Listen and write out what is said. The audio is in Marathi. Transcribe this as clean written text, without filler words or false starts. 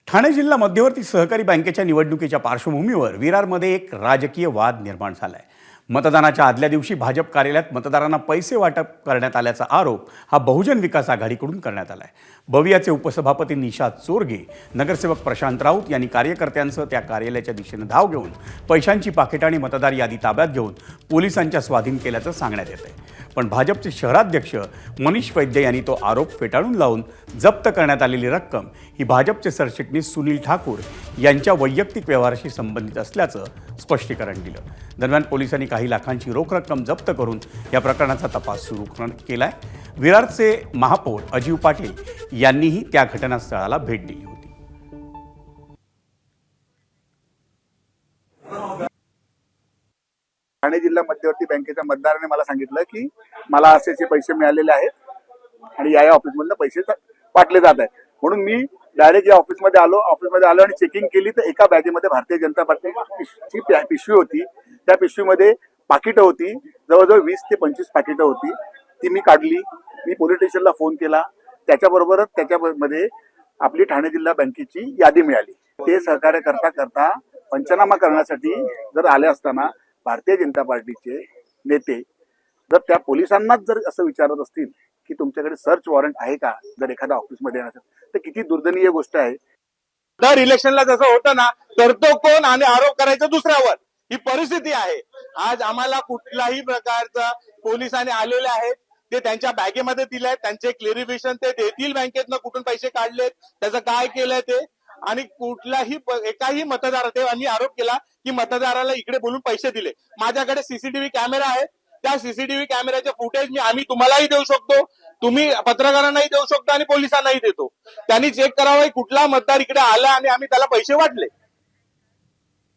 ठाणे जिल्हा मध्यवर्ती सहकारी बँकेच्या निवडणुकीच्या पार्श्वभूमीवर विरारमध्ये एक राजकीय वाद निर्माण झालाय। मतदानाच्या आदल्या दिवशी भाजप कार्यालयात मतदारांना पैसे वाटप करण्यात आल्याचा आरोप हा बहुजन विकास आघाडीकडून करण्यात आलाय। भवियाचे उपसभापती निशाद चोरगे, नगरसेवक प्रशांत राऊत यांनी कार्यकर्त्यांसह त्या कार्यालयाच्या दिशेने धाव घेऊन पैशांची पाकिटे आणि मतदार यादी ताब्यात घेऊन पोलिसांच्या स्वाधीन केल्याचं सांगण्यात येतंय। पण भाजपचे शहराध्यक्ष मनीष वैद्य यांनी तो आरोप फेटाळून लावून जप्त करण्यात आलेली रक्कम ही भाजपचे सरचिटणीस सुनील ठाकूर यांच्या वैयक्तिक व्यवहाराशी संबंधित असल्याचं स्पष्टीकरण दिलं। दरम्यान पोलिसांनी काही लाखांची रोख रक्कम जप्त करून या प्रकरणाचा तपास सुरू केलाय। विरारचे महापौर अजीव पाटील यांनीही त्या घटनास्थळाला भेट दिली होती। ठाणे जिल्हा मध्यवर्ती बँकेच्या मतदाराने मला सांगितलं की मला असेचे पैसे मिळालेले आहेत आणि या ऑफिसमधून पैसे वाटले जात आहेत, म्हणून मी डायरेक्ट या ऑफिसमध्ये आलो आणि चेकिंग केली तर एका बॅगेमध्ये भारतीय जनता पार्टीची पिशवी होती। त्या पिशवीमध्ये पाकिटं होती, जवळजवळ 20 ते 25 पाकिटं होती। ती मी काढली, मी पोलीस स्टेशनला फोन केला, त्याच्याबरोबरच त्याच्यामध्ये आपली ठाणे जिल्हा बँकेची यादी मिळाली। ते सहकार्य करता करता पंचनामा करण्यासाठी जर आले असताना भारतीय जनता पार्टीचे नेते जर त्या पोलिसांनाच जर असं विचारत असतील की तुमच्याकडे सर्च वॉरंट आहे का, जर एखादा ऑफिसमध्ये येणार असेल तर किती दुर्दनीय गोष्ट आहे। दर इलेक्शनला जसं होतं ना, तर तो कोण आणि आरोप करायचा दुसऱ्यावर, ही परिस्थिती आहे। आज आम्हाला कुठल्याही प्रकारचा पोलिसांनी आलेले आहेत, ते त्यांच्या बॅगेमध्ये दिले, त्यांचे क्लेरिफिकेशन ते देतील बँकेतनं कुठून पैसे काढलेत, त्याचं काय केलंय ते, आणि कुठल्याही एकाही मतदार त्यांनी आरोप केला की मतदाराला इकडे बोलून पैसे दिले। माझ्याकडे सीसीटीव्ही कॅमेरा आहे, त्या सीसीटीव्ही कॅमेऱ्याचे फुटेज आम्ही तुम्हालाही देऊ शकतो, तुम्ही पत्रकारांनाही देऊ शकतो आणि पोलिसांनाही देतो। त्यांनी चेक करावं कुठला मतदार इकडे आला आणि आम्ही त्याला पैसे वाटले।